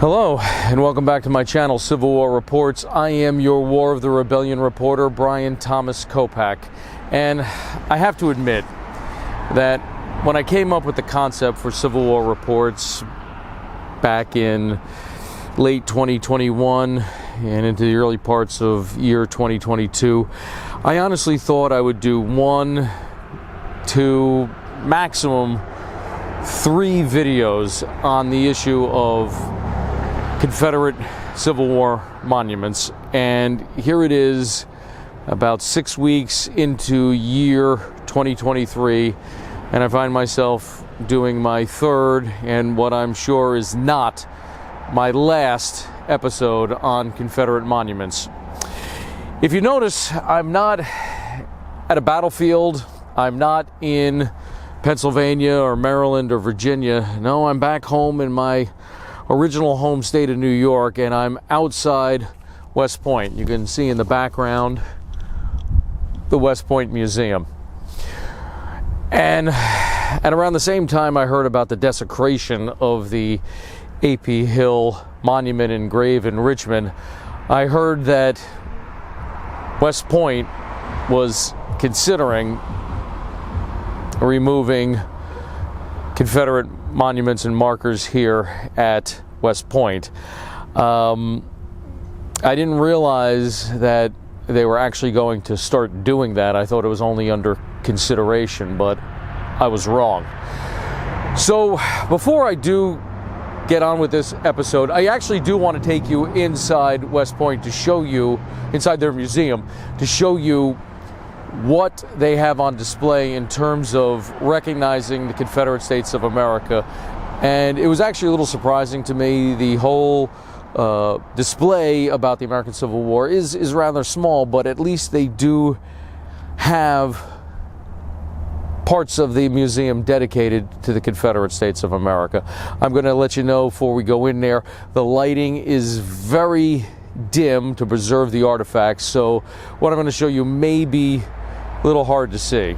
Hello, and welcome back to my channel, Civil War Reports. I am your War of the Rebellion reporter, Brian Thomas Kopak. And I have to admit that when I came up with the concept for Civil War Reports back in late 2021 and into the early parts of year 2022, I honestly thought I would do 1, 2, maximum 3 videos on the issue of Confederate Civil War monuments, and here it is about 6 weeks into year 2023, and I find myself doing my third and what I'm sure is not my last episode on Confederate monuments. If you notice, I'm not at a battlefield. I'm not in Pennsylvania or Maryland or Virginia. No, I'm back home in my original home state of New York, and I'm outside West Point. You can see in the background the West Point Museum. And at around the same time I heard about the desecration of the A.P. Hill Monument and Grave in Richmond, I heard that West Point was considering removing Confederate monuments and markers here at West Point. I didn't realize that they were actually going to start doing that. I thought it was only under consideration, but I was wrong. So before I do get on with this episode, I actually do want to take you inside West Point to show you, inside their museum, to show you what they have on display in terms of recognizing the Confederate States of America. And it was actually a little surprising to me. The whole display about the American Civil War is rather small, but at least they do have parts of the museum dedicated to the Confederate States of America. I'm going to let you know before we go in there, the lighting is very dim to preserve the artifacts, so what I'm going to show you may be a little hard to see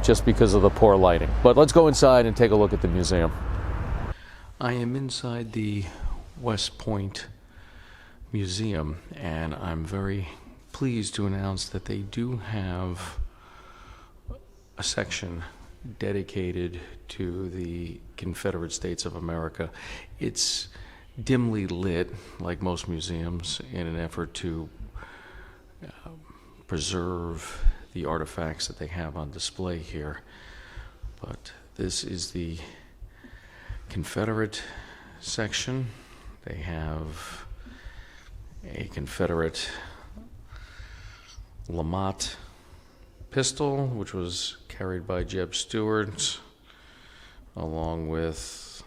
just because of the poor lighting. But let's go inside and take a look at the museum. I am inside the West Point Museum, and I'm very pleased to announce that they do have a section dedicated to the Confederate States of America. It's dimly lit, like most museums, in an effort to preserve the artifacts that they have on display here. But this is the Confederate section. They have a Confederate Lamont pistol, which was carried by Jeb Stuart, along with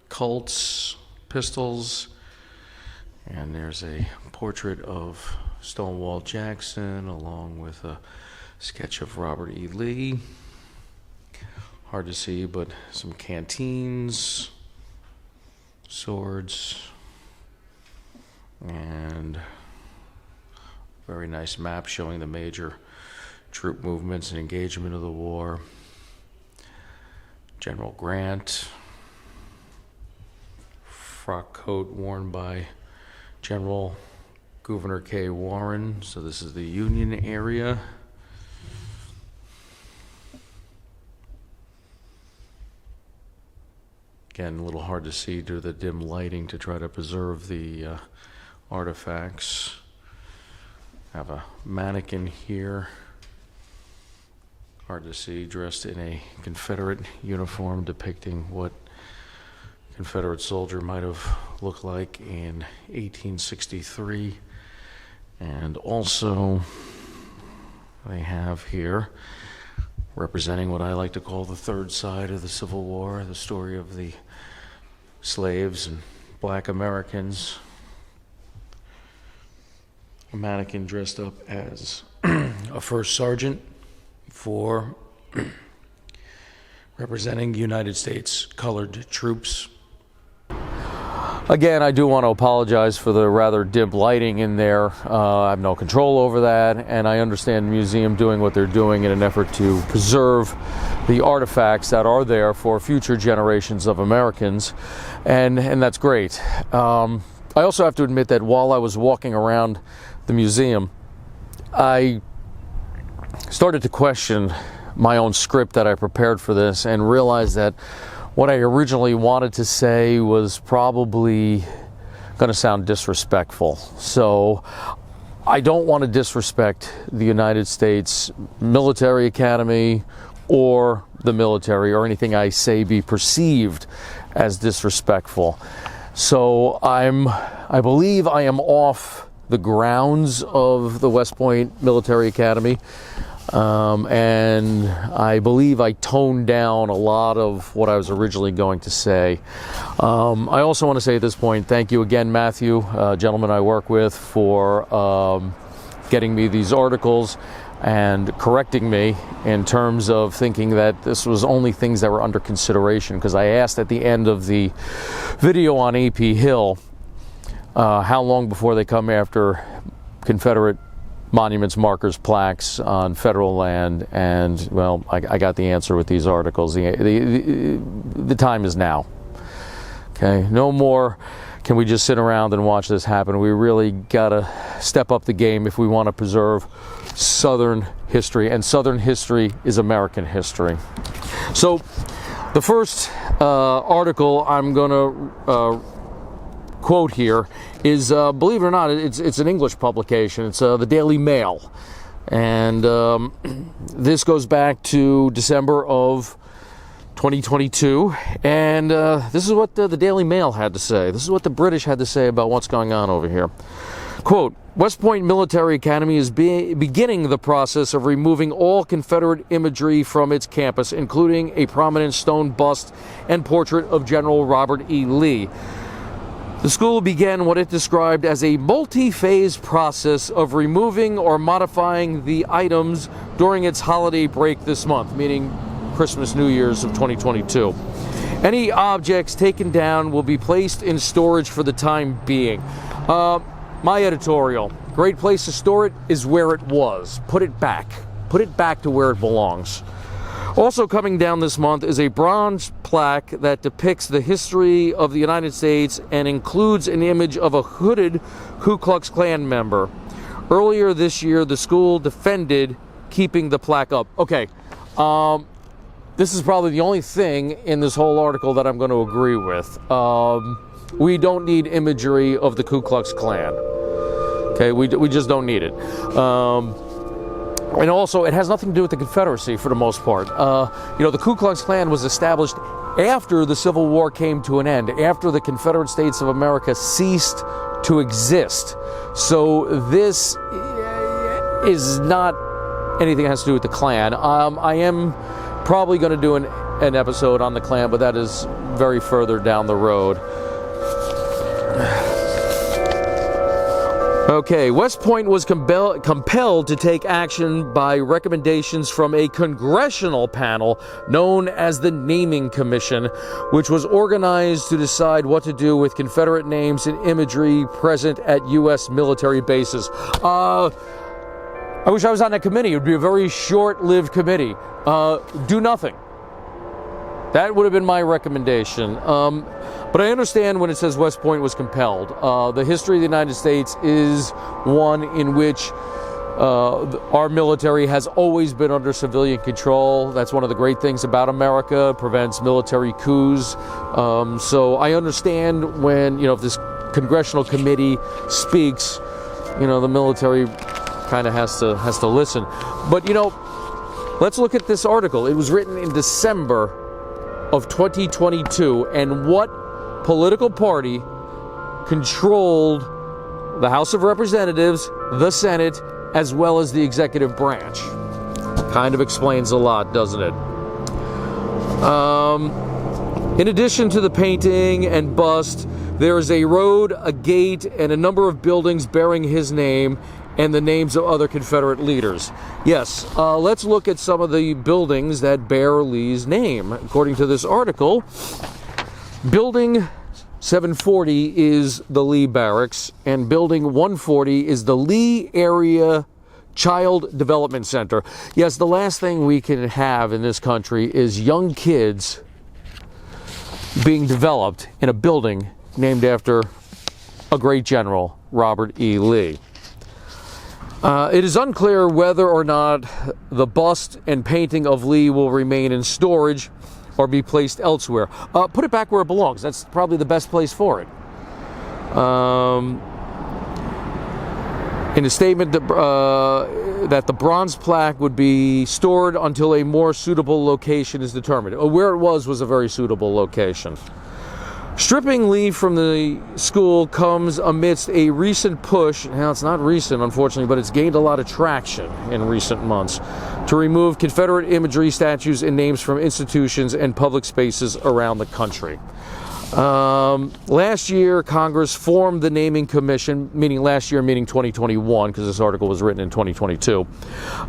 Colt's pistols, and there's a portrait of Stonewall Jackson along with a sketch of Robert E. Lee. Hard to see, but some canteens, swords, and very nice map showing the major troop movements and engagement of the war. General Grant, frock coat worn by General Gouverneur K. Warren. So this is the Union area. Again, a little hard to see due to the dim lighting to try to preserve the artifacts. I have a mannequin here, hard to see, dressed in a Confederate uniform depicting what Confederate soldier might have looked like in 1863. And also they have here, representing what I like to call the third side of the Civil War, the story of the slaves and black Americans, a mannequin dressed up as a first sergeant for representing United States colored troops. Again, I do want to apologize for the rather dim lighting in there. I have no control over that, and I understand the museum doing what they're doing in an effort to preserve the artifacts that are there for future generations of Americans, and that's great. I also have to admit that while I was walking around the museum, I started to question my own script that I prepared for this and realized that what I originally wanted to say was probably going to sound disrespectful. So I don't want to disrespect the United States Military Academy or the military, or anything I say be perceived as disrespectful. So I believe I am off the grounds of the West Point Military Academy, and I believe I toned down a lot of what I was originally going to say. I also want to say at this point, thank you again, Matthew, gentleman I work with, for getting me these articles and correcting me in terms of thinking that this was only things that were under consideration, because I asked at the end of the video on AP Hill how long before they come after Confederate monuments, markers, plaques on federal land, and well, I got the answer with these articles. The time is now. Okay, no more can we just sit around and watch this happen. We really gotta step up the game if we want to preserve Southern history, and Southern history is American history. So the first article I'm going to quote here is, believe it or not, it's an English publication. It's the Daily Mail, and this goes back to December of 2022, and this is what the Daily Mail had to say. This is what the British had to say about what's going on over here. Quote, West Point Military Academy is beginning the process of removing all Confederate imagery from its campus, including a prominent stone bust and portrait of General Robert E. Lee. The school began what it described as a multi-phase process of removing or modifying the items during its holiday break this month, meaning Christmas, New Year's of 2022. Any objects taken down will be placed in storage for the time being. My editorial, great place to store it is where it was. Put it back. Put it back to where it belongs. Also coming down this month is a bronze plaque that depicts the history of the United States and includes an image of a hooded Ku Klux Klan member. Earlier this year, the school defended keeping the plaque up. Okay, this is probably the only thing in this whole article that I'm going to agree with. We don't need imagery of the Ku Klux Klan. Okay, we just don't need it. And also, it has nothing to do with the Confederacy for the most part. The Ku Klux Klan was established after the Civil War came to an end, after the Confederate States of America ceased to exist. So this is not anything that has to do with the Klan. I am probably going to do an episode on the Klan, but that is very further down the road. Okay, West Point was compelled to take action by recommendations from a congressional panel known as the Naming Commission, which was organized to decide what to do with Confederate names and imagery present at U.S. military bases. I wish I was on that committee. It would be a very short-lived committee. Do nothing. That would have been my recommendation. But I understand when it says West Point was compelled. The history of the United States is one in which our military has always been under civilian control. That's one of the great things about America. It prevents military coups. So I understand when, if this congressional committee speaks, the military kind of has to listen. But, let's look at this article. It was written in December of 2022, and what political party controlled the House of Representatives, the Senate, as well as the executive branch? Kind of explains a lot, doesn't it? In addition to the painting and bust, there is a road, a gate, and a number of buildings bearing his name and the names of other Confederate leaders. Yes, let's look at some of the buildings that bear Lee's name. According to this article, Building 740 is the Lee Barracks, and Building 140 is the Lee Area Child Development Center. Yes, the last thing we can have in this country is young kids being developed in a building named after a great general, Robert E. Lee. It is unclear whether or not the bust and painting of Lee will remain in storage or be placed elsewhere. Put it back where it belongs. That's probably the best place for it. In a statement that the bronze plaque would be stored until a more suitable location is determined. Where it was a very suitable location. Stripping Lee from the school comes amidst a recent push, now it's not recent unfortunately, but it's gained a lot of traction in recent months, to remove Confederate imagery, statues, and names from institutions and public spaces around the country. Last year, Congress formed the Naming Commission, meaning last year, meaning 2021, because this article was written in 2022,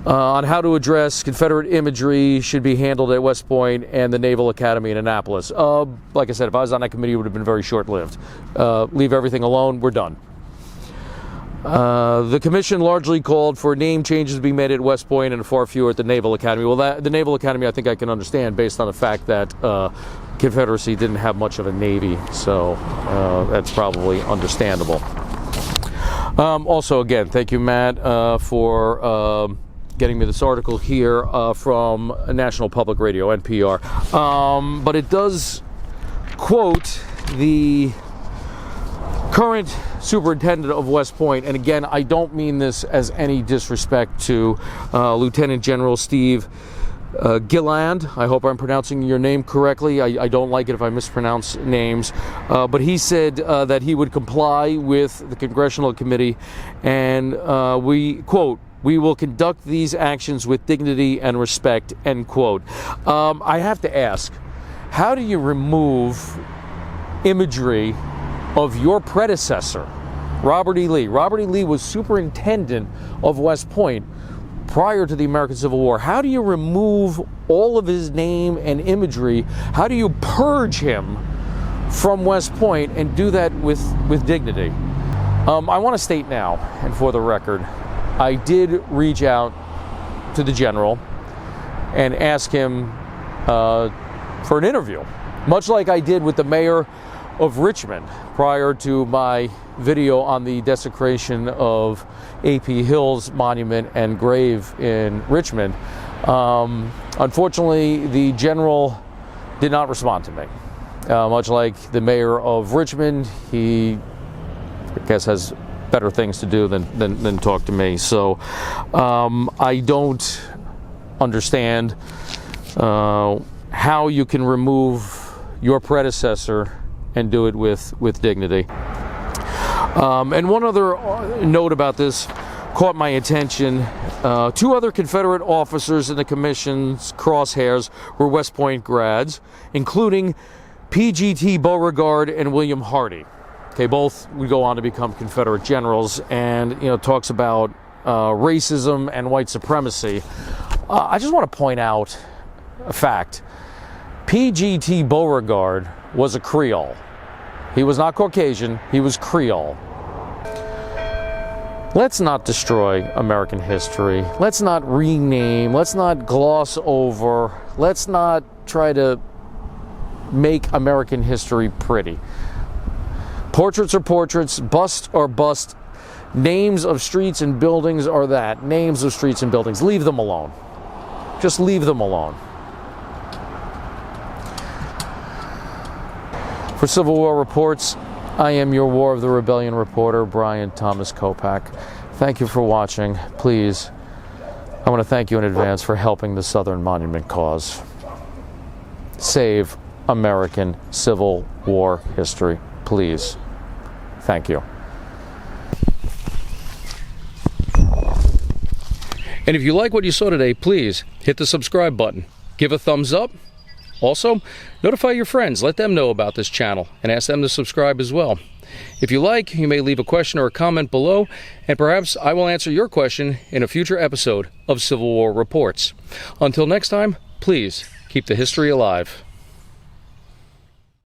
on how to address Confederate imagery should be handled at West Point and the Naval Academy in Annapolis. Like I said, if I was on that committee, it would have been very short-lived. Leave everything alone, we're done. The commission largely called for name changes to be made at West Point and far fewer at the Naval Academy. Well, the Naval Academy, I think I can understand based on the fact that Confederacy didn't have much of a navy, so that's probably understandable. Also, again, thank you, Matt, for getting me this article here from National Public Radio, NPR. But it does quote the current superintendent of West Point, and again, I don't mean this as any disrespect to Lieutenant General Steve Gilland. I hope I'm pronouncing your name correctly. I don't like it if I mispronounce names. But he said that he would comply with the Congressional Committee, and we, quote, "We will conduct these actions with dignity and respect," end quote. I have to ask, how do you remove imagery of your predecessor, Robert E. Lee? Robert E. Lee was superintendent of West Point prior to the American Civil War. How do you remove all of his name and imagery? How do you purge him from West Point and do that with dignity? I want to state now, and for the record, I did reach out to the general and ask him for an interview, much like I did with the mayor of Richmond prior to my video on the desecration of A.P. Hill's monument and grave in Richmond. Unfortunately, the general did not respond to me. Much like the mayor of Richmond, he, I guess, has better things to do than talk to me. So I don't understand how you can remove your predecessor and do it with dignity. And one other note about this caught my attention. Two other Confederate officers in the commission's crosshairs were West Point grads, including P.G.T. Beauregard and William Hardy. Okay, both would go on to become Confederate generals, and talks about racism and white supremacy. I just want to point out a fact. P.G.T. Beauregard was a Creole. He was not Caucasian, he was Creole. Let's not destroy American history. Let's not rename, let's not gloss over, let's not try to make American history pretty. Portraits are portraits, busts are busts, names of streets and buildings are that. Names of streets and buildings. Leave them alone. Just leave them alone. For Civil War Reports, I am your War of the Rebellion reporter, Brian Thomas Kopak. Thank you for watching. Please, I want to thank you in advance for helping the Southern Monument cause. Save American Civil War history, please. Thank you. And if you like what you saw today, please hit the subscribe button. Give a thumbs up. Also, notify your friends, let them know about this channel, and ask them to subscribe as well. If you like, you may leave a question or a comment below, and perhaps I will answer your question in a future episode of Civil War Reports. Until next time, please keep the history alive.